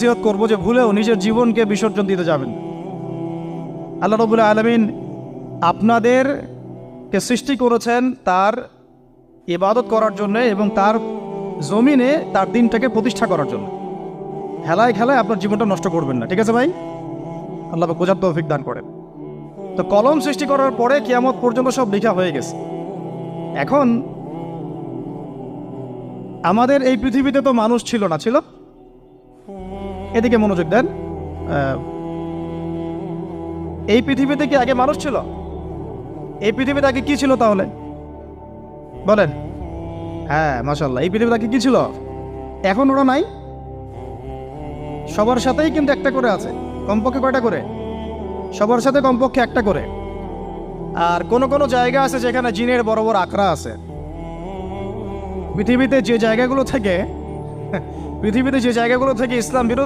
নসিহত করব যে ভুলেও নিজের জীবনকে বিসর্জন দিতে যাবেন। আল্লাহ রাব্বুল আলামিন আপনাদেরকে সৃষ্টি করেছেন তার ইবাদত করার জন্য এবং তার জমিনে তার দিনটাকে প্রতিষ্ঠা করার জন্য। হেলায় খেলায় আপনার জীবনটা নষ্ট করবেন না, ঠিক আছে ভাই? আল্লাহ পাক বোঝার তৌফিক দান করেন। তো কলম সৃষ্টি করার পরে কিয়ামত পর্যন্ত সব লেখা হয়ে গেছে। এখন আমাদের এই পৃথিবীতে তো মানুষ ছিল না, ছিল? এদিকে মনোযোগ দেন। এই পৃথিবীতে কি আগে মানুষ ছিল? এই পৃথিবীতে আগে কি ছিল তাহলে বলেন? হ্যাঁ, মাশাআল্লাহ। এই পৃথিবীতে আগে কি ছিল? এখন ওরা নাই? সবার সাথেই কিন্তু একটা করে আছে। কমপক্ষে কয়টা করে? সবার সাথে কমপক্ষে একটা করে। আর কোন কোন জায়গা আছে যেখানে জিনের বড় বড় আখড়া আছে। পৃথিবীতে যে জায়গাগুলো থেকে ইসলাম বিরোধী